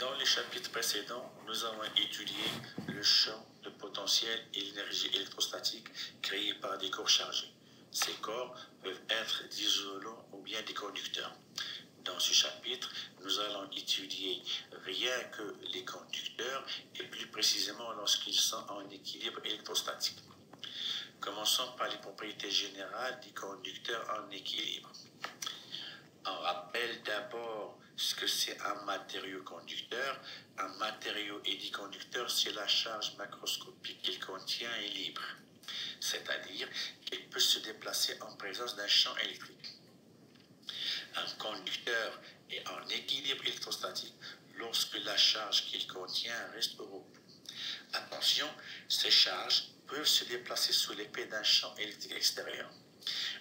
Dans les chapitres précédents, nous avons étudié le champ, le potentiel et l'énergie électrostatique créés par des corps chargés. Ces corps peuvent être des isolants ou bien des conducteurs. Dans ce chapitre, nous allons étudier rien que les conducteurs et plus précisément lorsqu'ils sont en équilibre électrostatique. Commençons par les propriétés générales des conducteurs en équilibre. On rappelle d'abord ce que c'est un matériau conducteur. Un matériau conducteur, c'est la charge macroscopique qu'il contient est libre, c'est-à-dire qu'il peut se déplacer en présence d'un champ électrique. Un conducteur est en équilibre électrostatique lorsque la charge qu'il contient reste au repos. Attention, ces charges peuvent se déplacer sous l'effet d'un champ électrique extérieur.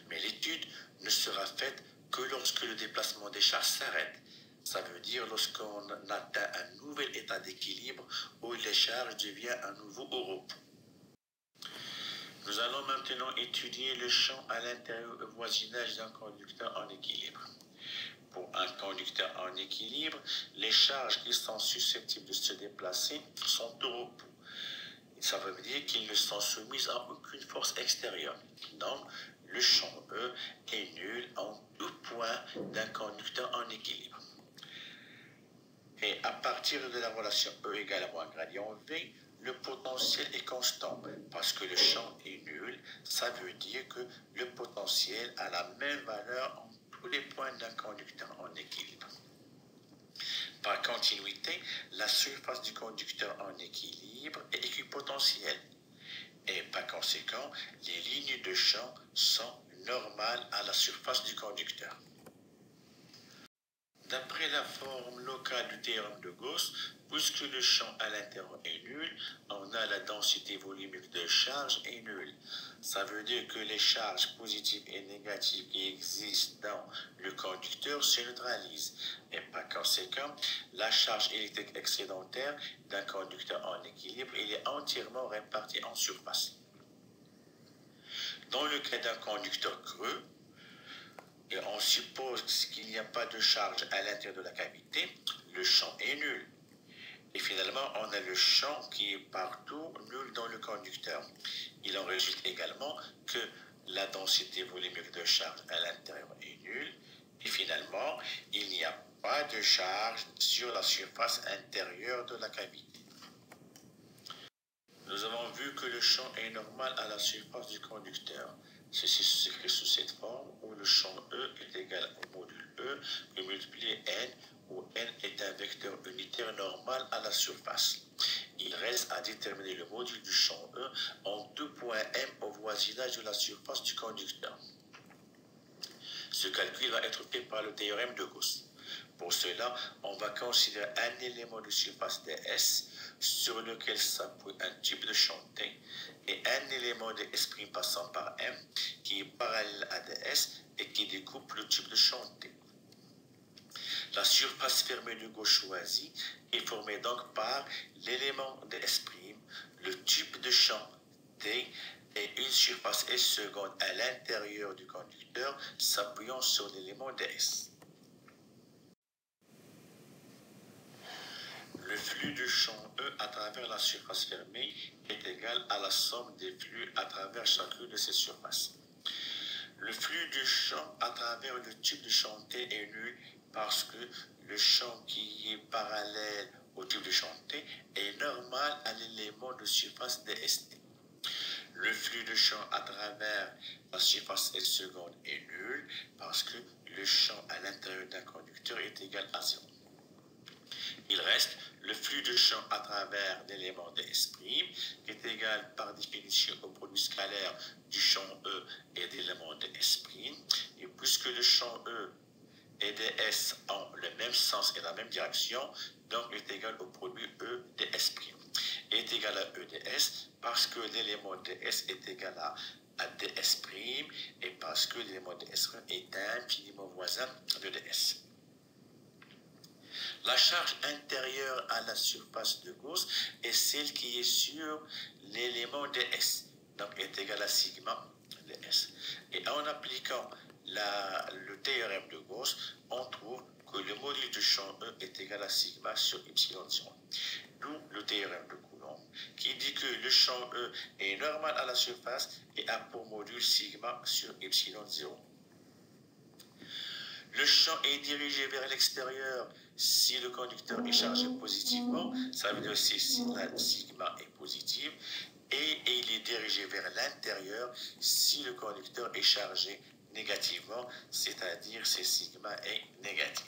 Mais l'étude ne sera faite que lorsque le déplacement des charges s'arrête. Ça veut dire lorsqu'on atteint un nouvel état d'équilibre où les charges deviennent à nouveau au repos. Nous allons maintenant étudier le champ à l'intérieur et au voisinage d'un conducteur en équilibre. Pour un conducteur en équilibre, les charges qui sont susceptibles de se déplacer sont au repos. Ça veut dire qu'ils ne sont soumis à aucune force extérieure. Donc, le champ E est nul en tout point d'un conducteur en équilibre. Et à partir de la relation E égale à moins gradient V, le potentiel est constant. Parce que le champ est nul, ça veut dire que le potentiel a la même valeur en tous les points d'un conducteur en équilibre. Par continuité, la surface du conducteur en équilibre est équipotentielle. Et par conséquent, les lignes de champ sont normales à la surface du conducteur. D'après la forme locale du théorème de Gauss, puisque le champ à l'intérieur est nul, on a la densité volumique de charge est nulle. Ça veut dire que les charges positives et négatives qui existent dans le conducteur se neutralisent. Et par conséquent, la charge électrique excédentaire d'un conducteur en équilibre est entièrement répartie en surface. Dans le cas d'un conducteur creux, et on suppose qu'il n'y a pas de charge à l'intérieur de la cavité, le champ est nul. Et finalement, on a le champ qui est partout nul dans le conducteur. Il en résulte également que la densité volumique de charge à l'intérieur est nulle. Et finalement, il n'y a pas de charge sur la surface intérieure de la cavité. Nous avons vu que le champ est normal à la surface du conducteur. Ceci s'écrit sous cette forme où le champ E est égal au module E que multiplié N, où N est un vecteur unitaire normal à la surface. Il reste à déterminer le module du champ E en deux points M au voisinage de la surface du conducteur. Ce calcul va être fait par le théorème de Gauss. Pour cela, on va considérer un élément de surface ds sur lequel s'appuie un tube de champ T et un élément de S' passant par M qui est parallèle à ds et qui découpe le tube de champ T. La surface fermée de gauche choisie est formée donc par l'élément de S', le tube de champ T et une surface S seconde à l'intérieur du conducteur s'appuyant sur l'élément ds. Le flux du champ E à travers la surface fermée est égal à la somme des flux à travers chacune de ces surfaces. Le flux du champ à travers le tube de champ T est nul parce que le champ qui est parallèle au tube de champ T est normal à l'élément de surface dst. Le flux de champ à travers la surface S seconde est nul parce que le champ à l'intérieur d'un conducteur est égal à 0. Il reste le flux de champ à travers l'élément ds', qui est égal par définition au produit scalaire du champ E et de l'élément ds'. Et puisque le champ E et ds ont le même sens et la même direction, donc est égal au produit E ds'. Est égal à E ds parce que l'élément ds est égal à ds' et parce que l'élément ds' est infiniment voisin de ds. La charge intérieure à la surface de Gauss est celle qui est sur l'élément ds, donc est égal à sigma ds. Et en appliquant le théorème de Gauss, on trouve que le module du champ E est égal à sigma sur epsilon 0. D'où le théorème de Coulomb, qui dit que le champ E est normal à la surface et a pour module sigma sur epsilon 0. Le champ est dirigé vers l'extérieur si le conducteur est chargé positivement, ça veut dire si la sigma est positive, et il est dirigé vers l'intérieur si le conducteur est chargé négativement, c'est-à-dire si sigma est négatif.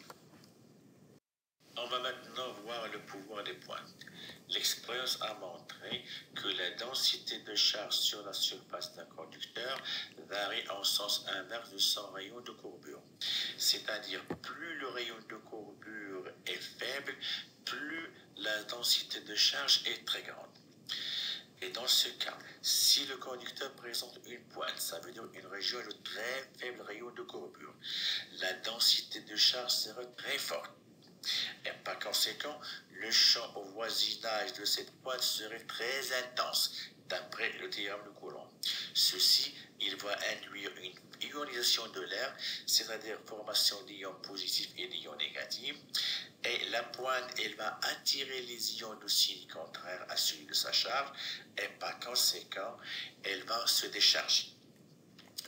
On va maintenant voir le pouvoir des pointes. L'expérience a montré que la densité de charge sur la surface d'un conducteur varie en sens inverse de son rayon de courbure. C'est-à-dire, plus le rayon de courbure est faible, plus la densité de charge est très grande. Et dans ce cas, si le conducteur présente une pointe, ça veut dire une région de très faible rayon de courbure, la densité de charge sera très forte. Et par conséquent, le champ au voisinage de cette pointe serait très intense, d'après le théorème de Coulomb. Ceci, il va induire une ionisation de l'air, c'est-à-dire formation d'ions positifs et d'ions négatifs. Et la pointe, elle va attirer les ions de signe contraire à celui de sa charge, et par conséquent, elle va se décharger.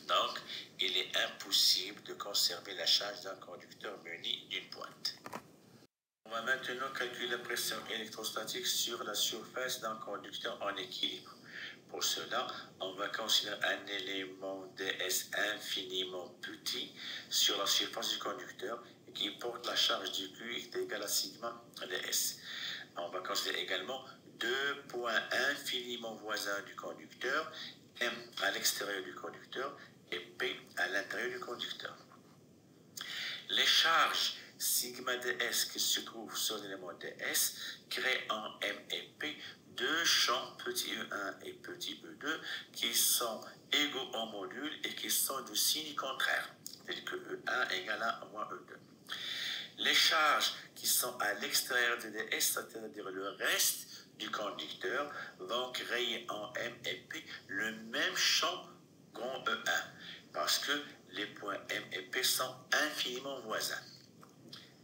Donc, il est impossible de conserver la charge d'un conducteur muni d'une pointe. On va maintenant calculer la pression électrostatique sur la surface d'un conducteur en équilibre. Pour cela, on va considérer un élément ds infiniment petit sur la surface du conducteur qui porte la charge du Q est égale à sigma ds. On va considérer également deux points infiniment voisins du conducteur, M à l'extérieur du conducteur et P à l'intérieur du conducteur. Les charges sigma ds qui se trouvent sur l'élément ds créent en M et P deux champs petit E1 et petit E2 qui sont égaux en module et qui sont de signe contraire, tel que E1 égale à moins E2. Les charges qui sont à l'extérieur de ds, c'est-à-dire le reste du conducteur, vont créer en M et P le même champ grand E1, parce que les points M et P sont infiniment voisins.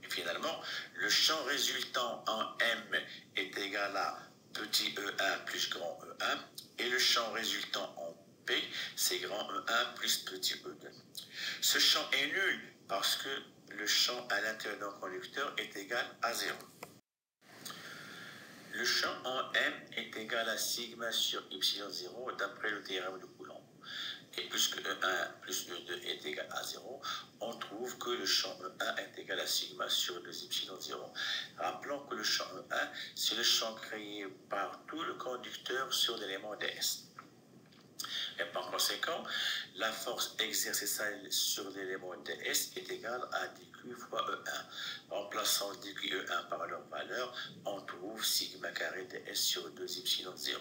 Et finalement, le champ résultant en M est égal à petit E1 plus grand E1, et le champ résultant en P, c'est grand E1 plus petit E2. Ce champ est nul parce que le champ à l'intérieur d'un conducteur est égal à 0. Le champ en M est égal à sigma sur epsilon 0 d'après le théorème de Coulomb. Et puisque E1 plus E2 est égal à 0, on trouve que le champ E1 est égal à sigma sur 2 epsilon 0. Rappelons que le champ E1, c'est le champ créé par tout le conducteur sur l'élément ds. Et par conséquent, la force exercée sur l'élément ds est égale à dq fois E1. Remplaçant dq et E1 par leur valeur, on trouve sigma carré ds sur 2 epsilon 0.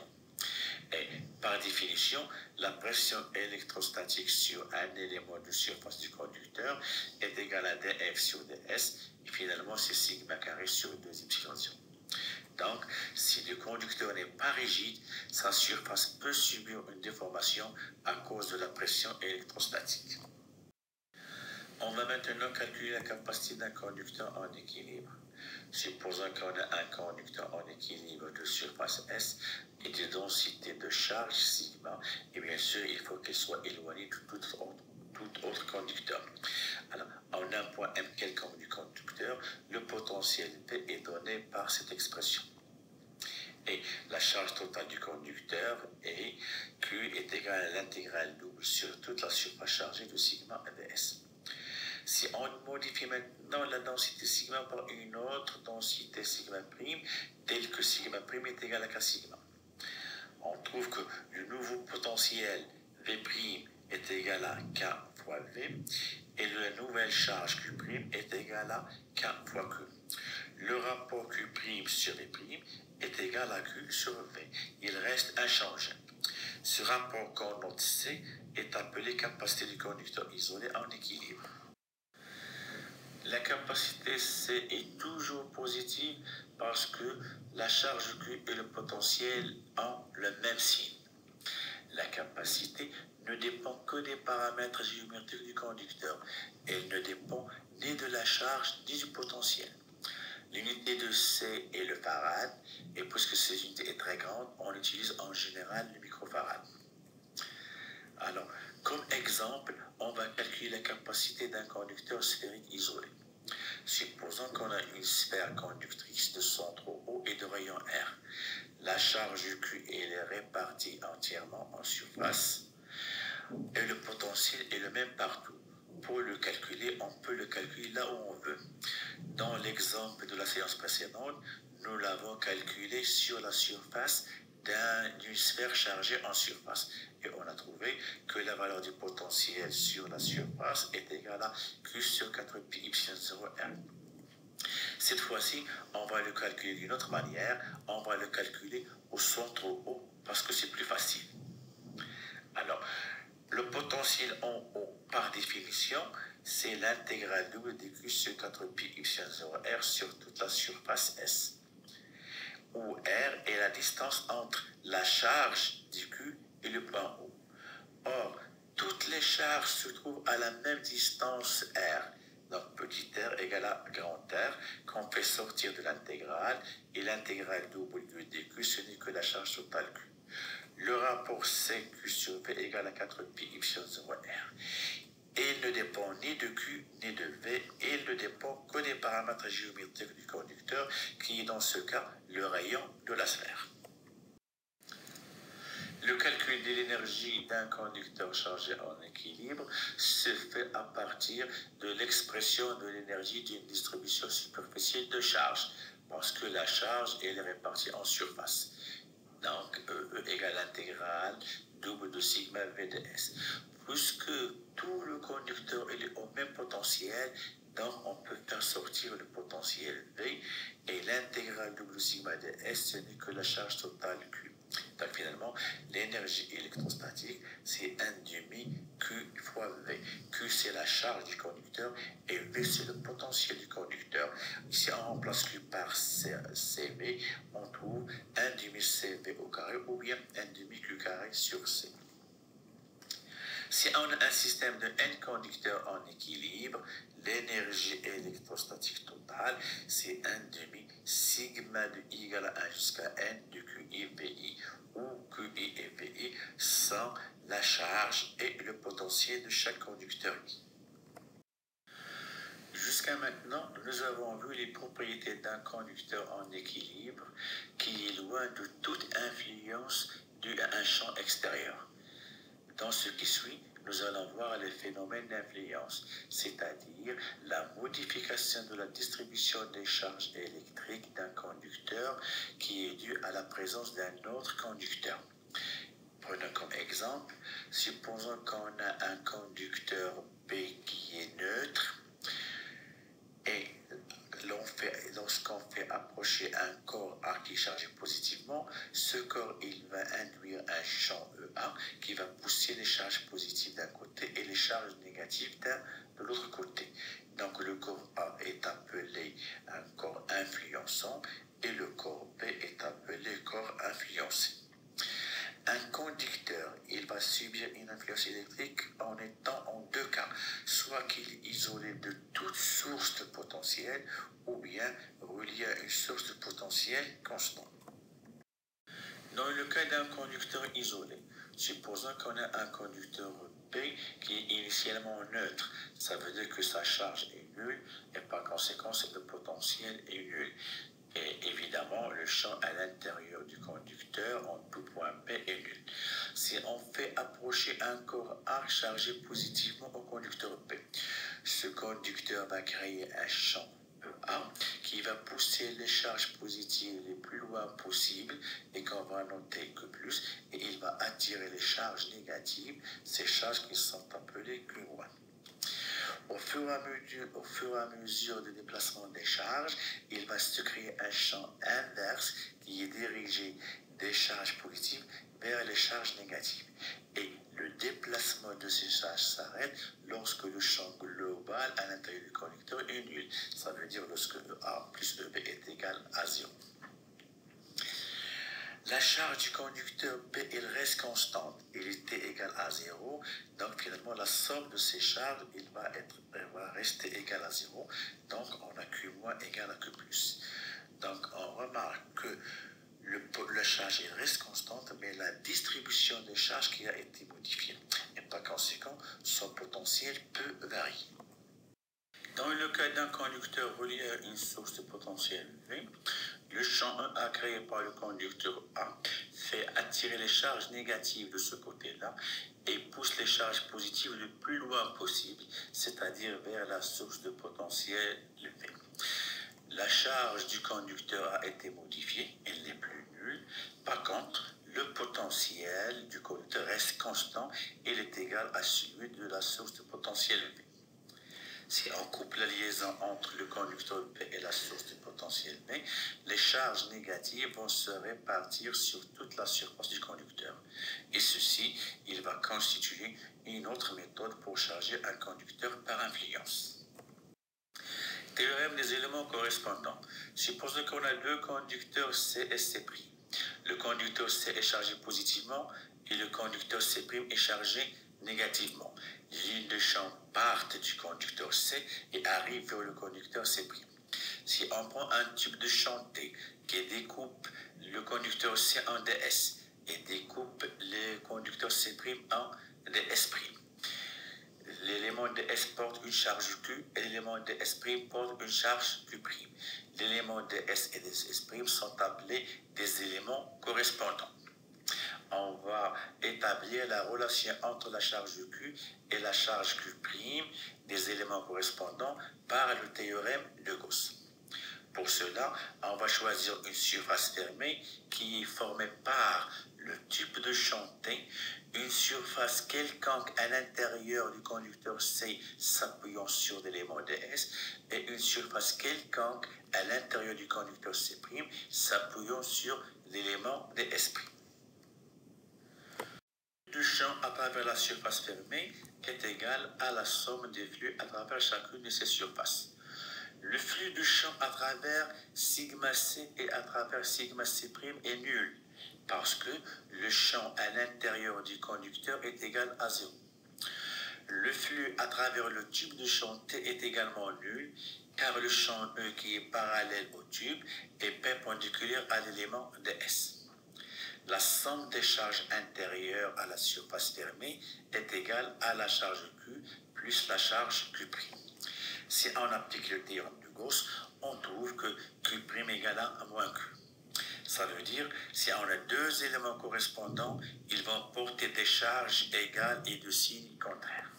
Et par définition, la pression électrostatique sur un élément de surface du conducteur est égale à dF sur ds, et finalement c'est sigma carré sur 2 epsilon 0. Donc, si le conducteur n'est pas rigide, sa surface peut subir une déformation à cause de la pression électrostatique. On va maintenant calculer la capacité d'un conducteur en équilibre. Supposons qu'on a un conducteur en équilibre de surface S et de densité de charge sigma, et bien sûr, il faut qu'il soit éloigné de tout autre conducteur. Alors, en un point M quelconque du conducteur, le potentiel P est donné par cette expression. Et la charge totale du conducteur est Q est égal à l'intégrale double sur toute la surface chargée de sigma ds. Si on modifie maintenant la densité sigma par une autre densité sigma prime, telle que sigma prime est égal à k sigma, on trouve que le nouveau potentiel V prime est égal à k fois V, et la nouvelle charge Q prime est égale à k fois Q. Le rapport Q prime sur V prime est égal à Q sur V. Il reste inchangé. Ce rapport qu'on note C est appelé capacité du conducteur isolé en équilibre. La capacité C est toujours positive parce que la charge Q et le potentiel ont le même signe. La capacité ne dépend que des paramètres géométriques du conducteur. Elle ne dépend ni de la charge, ni du potentiel. L'unité de C est le farad, et puisque cette unité est très grande, on utilise en général le microfarad. Alors, comme exemple, on va calculer la capacité d'un conducteur sphérique isolé. Supposons qu'on a une sphère conductrice de centre O et de rayon R. La charge Q est répartie entièrement en surface et le potentiel est le même partout. Pour le calculer, on peut le calculer là où on veut. Dans l'exemple de la séance précédente, nous l'avons calculé sur la surface d'une sphère chargée en surface. Et on a trouvé que la valeur du potentiel sur la surface est égale à Q sur 4 pi y0 R. Cette fois-ci, on va le calculer d'une autre manière. On va le calculer au centre O parce que c'est plus facile. Alors, le potentiel en haut, par définition, c'est l'intégrale double de Q sur 4 pi y0 R sur toute la surface S, où R est la distance entre la charge du Q et le point O. Or, toutes les charges se trouvent à la même distance R. Donc, petit r égale à grand R, qu'on fait sortir de l'intégrale, et l'intégrale double de Q, ce n'est que la charge totale Q. Le rapport CQ sur V égale à 4 pi y0 R. Et il ne dépend ni de Q ni de V, et il ne dépend que des paramètres géométriques du conducteur, qui est dans ce cas le rayon de la sphère. Le calcul de l'énergie d'un conducteur chargé en équilibre se fait à partir de l'expression de l'énergie d'une distribution superficielle de charge, parce que la charge est répartie en surface. Donc, E égale l'intégrale double de sigma V de S. Puisque tout le conducteur est au même potentiel, donc on peut faire sortir le potentiel V, et l'intégrale double de sigma de S, ce n'est que la charge totale Q. Donc finalement, l'énergie électrostatique, c'est 1,5 Q fois V. Q, c'est la charge du conducteur et V, c'est le potentiel du conducteur. Ici, on remplace Q par CV, on trouve 1,5 CV au carré ou bien 1,5 Q carré sur C. Si on a un système de N conducteurs en équilibre, l'énergie électrostatique totale, c'est 1,5 sigma de I égale à 1 jusqu'à N de QI VI, où QI et VI sont la charge et le potentiel de chaque conducteur I. Jusqu'à maintenant, nous avons vu les propriétés d'un conducteur en équilibre qui est loin de toute influence due à un champ extérieur. Dans ce qui suit, nous allons voir les phénomènes d'influence, c'est-à-dire la modification de la distribution des charges électriques d'un conducteur qui est due à la présence d'un autre conducteur. Prenons comme exemple, supposons qu'on a un conducteur P qui est neutre et lorsqu'on fait approcher un corps A qui est chargé positivement, ce corps il va induire un champ EA qui va pousser les charges positives d'un côté et les charges négatives de l'autre côté. Donc le corps A est appelé un corps influençant et le corps B est appelé corps influencé. Un conducteur, il va subir une influence électrique en étant en deux cas, soit qu'il est isolé de toute source de potentiel ou bien relié à une source de potentiel constant. Dans le cas d'un conducteur isolé, supposons qu'on a un conducteur P qui est initialement neutre, ça veut dire que sa charge est nulle et par conséquent le potentiel est nul. Et évidemment, le champ à l'intérieur du conducteur en tout point P est nul. Si on fait approcher un corps A chargé positivement au conducteur P, ce conducteur va créer un champ EA qui va pousser les charges positives les plus loin possible et qu'on va noter que plus, et il va attirer les charges négatives, ces charges qui sont appelées Q1. Au fur et à mesure du déplacement des charges, il va se créer un champ inverse qui est dirigé des charges positives vers les charges négatives. Et le déplacement de ces charges s'arrête lorsque le champ global à l'intérieur du conducteur est nul. Ça veut dire lorsque EA plus EB est égal à 0. La charge du conducteur P, elle reste constante. Il était égal à 0. Donc, finalement, la somme de ces charges, elle va rester égale à 0. Donc, on a Q- égale à Q+. Donc, on remarque que la charge elle reste constante, mais la distribution des charges qui a été modifiée. Et par conséquent, son potentiel peut varier. Dans le cas d'un conducteur relié à une source de potentiel V, le champ 1A créé par le conducteur A fait attirer les charges négatives de ce côté-là et pousse les charges positives le plus loin possible, c'est-à-dire vers la source de potentiel V. La charge du conducteur a été modifiée, elle n'est plus nulle. Par contre, le potentiel du conducteur reste constant, il est égal à celui de la source de potentiel V. Si on coupe la liaison entre le conducteur P et la source de potentiel V, les charges négatives vont se répartir sur toute la surface du conducteur. Et ceci, il va constituer une autre méthode pour charger un conducteur par influence. Théorème des éléments correspondants. Supposons qu'on a deux conducteurs C et C'. Le conducteur C est chargé positivement et le conducteur C' est chargé négativement. Les lignes de champ partent du conducteur C et arrivent vers le conducteur C'. Si on prend un tube de champ T qui découpe le conducteur C en ds et découpe le conducteur C' en ds', l'élément de S porte une charge Q et l'élément de S' porte une charge Q'. L'élément de S et de S' sont appelés des éléments correspondants. On va établir la relation entre la charge Q et la charge Q' des éléments correspondants par le théorème de Gauss. Pour cela, on va choisir une surface fermée qui est formée par le tube de champ T, une surface quelconque à l'intérieur du conducteur C s'appuyant sur l'élément de S et une surface quelconque à l'intérieur du conducteur C' s'appuyant sur l'élément de S'. Le champ à travers la surface fermée est égal à la somme des flux à travers chacune de ces surfaces. Le flux du champ à travers sigma C et à travers sigma C' est nul, parce que le champ à l'intérieur du conducteur est égal à 0. Le flux à travers le tube de champ T est également nul, car le champ E qui est parallèle au tube est perpendiculaire à l'élément de S. La somme des charges intérieures à la surface fermée est égale à la charge Q plus la charge Q'. Si on applique le théorème de Gauss, on trouve que Q' égale à moins Q. Ça veut dire, si on a deux éléments correspondants, ils vont porter des charges égales et de signes contraires.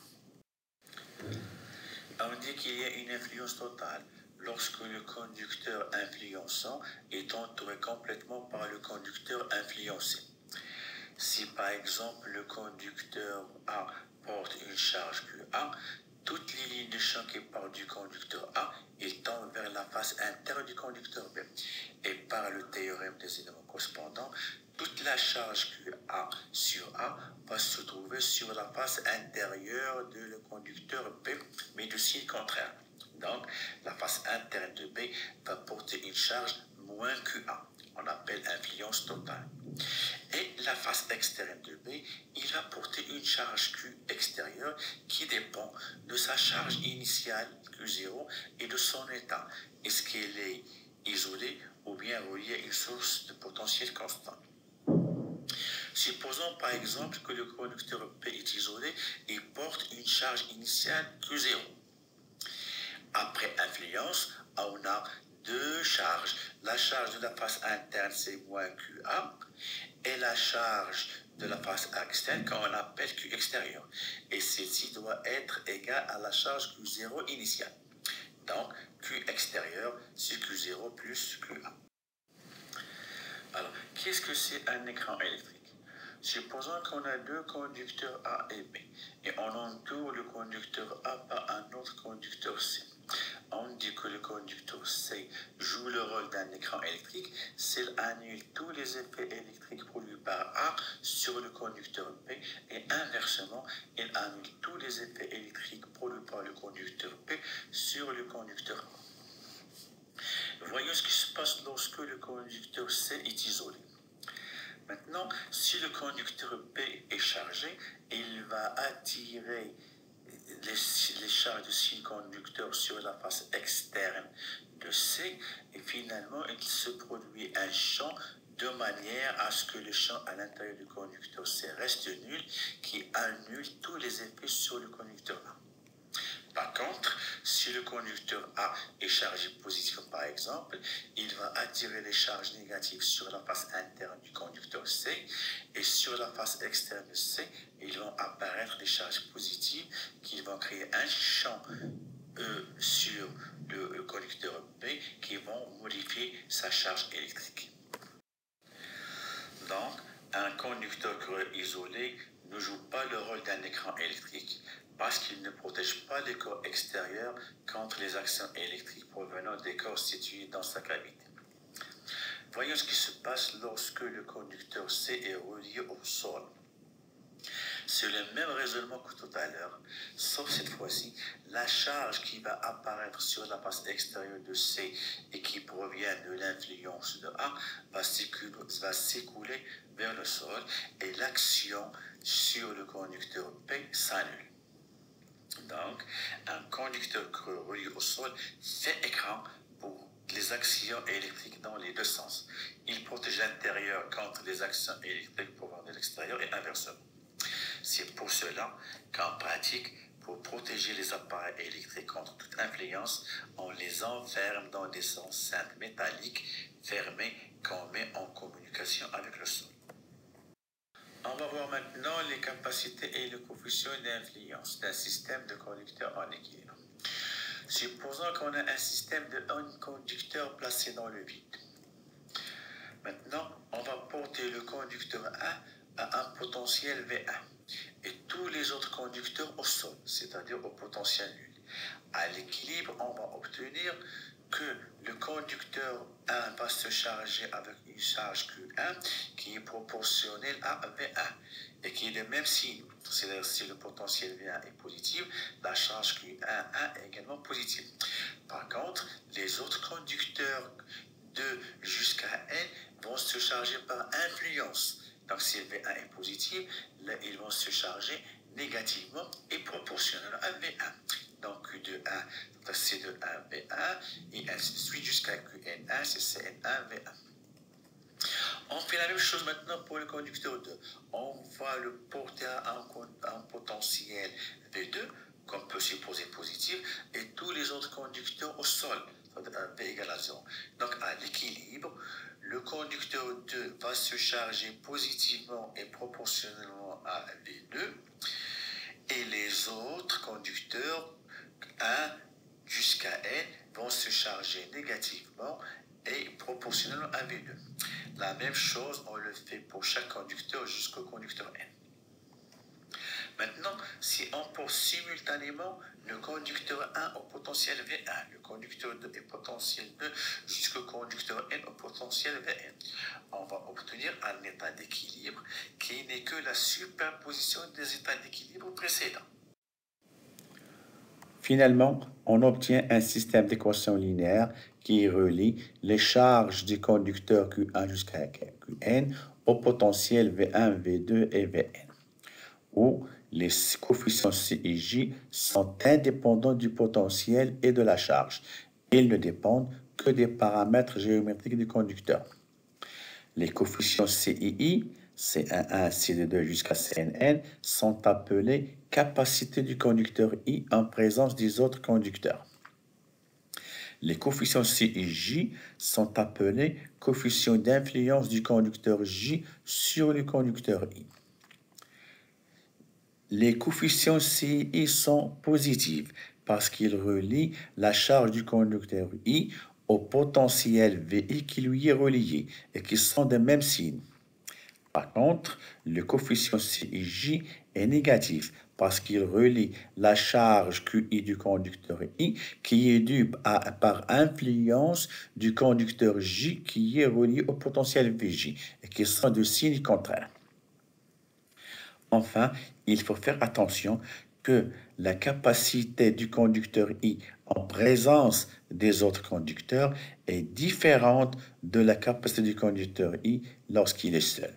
On dit qu'il y a une influence totale lorsque le conducteur influençant est entouré complètement par le conducteur influencé. Si par exemple le conducteur A porte une charge QA, toutes les lignes de champ qui partent du conducteur A, ils tendent vers la face interne du conducteur B. Et par le théorème des éléments correspondants, toute la charge QA sur A va se trouver sur la face intérieure de le conducteur B, mais de signe contraire. Donc, la face interne de B va porter une charge moins QA. On appelle influence totale. Et la face externe de B, il va porter une charge Q extérieure qui dépend de sa charge initiale Q0 et de son état. Est-ce qu'elle est isolée ou bien reliée à une source de potentiel constant? Supposons par exemple que le conducteur P est isolé et porte une charge initiale Q0. Après influence, on a deux charges. La charge de la face interne, c'est moins QA, et la charge de la face externe, qu'on appelle Q extérieur. Et celle-ci doit être égale à la charge Q0 initiale. Donc, Q extérieur, c'est Q0 plus QA. Alors, qu'est-ce que c'est un écran électrique? Supposons qu'on a deux conducteurs A et B, et on entoure le conducteur A par un autre conducteur C. On dit que le conducteur C joue le rôle d'un écran électrique s'il annule tous les effets électriques produits par A sur le conducteur B et inversement, il annule tous les effets électriques produits par le conducteur B sur le conducteur A. Voyons ce qui se passe lorsque le conducteur C est isolé. Maintenant, si le conducteur B est chargé, il va attirer les charges de signe conducteur sur la face externe de C et finalement il se produit un champ de manière à ce que le champ à l'intérieur du conducteur C reste nul qui annule tous les effets sur le conducteur A. Par contre, si le conducteur A est chargé positivement par exemple, il va attirer les charges négatives sur la face interne du conducteur C et sur la face externe de C, ils vont apparaître des charges positives qui vont créer un champ sur le conducteur B qui vont modifier sa charge électrique. Donc, un conducteur creux isolé ne joue pas le rôle d'un écran électrique parce qu'il ne protège pas les corps extérieurs contre les actions électriques provenant des corps situés dans sa cavité. Voyons ce qui se passe lorsque le conducteur C est relié au sol. C'est le même raisonnement que tout à l'heure, sauf cette fois-ci, la charge qui va apparaître sur la face extérieure de C et qui provient de l'influence de A va s'écouler vers le sol et l'action sur le conducteur B s'annule. Donc, un conducteur creux relié au sol fait écran pour les actions électriques dans les deux sens. Il protège l'intérieur contre les actions électriques provenant de l'extérieur et inversement. C'est pour cela qu'en pratique, pour protéger les appareils électriques contre toute influence, on les enferme dans des enceintes métalliques fermées qu'on met en communication avec le sol. On va voir maintenant les capacités et le coefficient d'influence d'un système de conducteurs en équilibre. Supposons qu'on a un système de conducteurs placé dans le vide. Maintenant, on va porter le conducteur A à un potentiel V1 et tous les autres conducteurs au sol, c'est-à-dire au potentiel nul. À l'équilibre, on va obtenir que le conducteur 1 va se charger avec une charge Q1 qui est proportionnelle à V1 et qui est de même signe. C'est-à-dire si le potentiel V1 est positif, la charge Q1 est également positive. Par contre, les autres conducteurs de jusqu'à N vont se charger par influence. Donc si V1 est positif, là, ils vont se charger négativement et proportionnellement à V1. Donc Q de 1, c'est de 1 V1 et ainsi de suite jusqu'à Qn1, c'est Cn1 V1. On fait la même chose maintenant pour le conducteur 2. On va le porter à un potentiel V2, qu'on peut supposer positif, et tous les autres conducteurs au sol, V égale à 0. Donc à l'équilibre, le conducteur 2 va se charger positivement et proportionnellement à V2, et les autres conducteurs 1 jusqu'à N vont se charger négativement et proportionnellement à V2. La même chose, on le fait pour chaque conducteur jusqu'au conducteur N. Maintenant, si on porte simultanément le conducteur 1 au potentiel V1, le conducteur 2 au potentiel 2 jusqu'au conducteur N au potentiel Vn, on va obtenir un état d'équilibre qui n'est que la superposition des états d'équilibre précédents. Finalement, on obtient un système d'équations linéaires qui relie les charges du conducteur Q1 jusqu'à Qn au potentiel V1, V2 et Vn, où les coefficients C et J sont indépendants du potentiel et de la charge. Ils ne dépendent que des paramètres géométriques du conducteur. Les coefficients C et I, C11, C2 jusqu'à Cnn, sont appelés capacité du conducteur I en présence des autres conducteurs. Les coefficients C et J sont appelés coefficients d'influence du conducteur J sur le conducteur I. Les coefficients C et I sont positifs parce qu'ils relient la charge du conducteur I au potentiel VI qui lui est relié et qui sont de même signe. Par contre, le coefficient C et J est négatif parce qu'il relie la charge QI du conducteur I qui est due par influence du conducteur J qui est relié au potentiel VJ et qui sont de signes contraires. Enfin, il faut faire attention que la capacité du conducteur I en présence des autres conducteurs est différente de la capacité du conducteur I lorsqu'il est seul.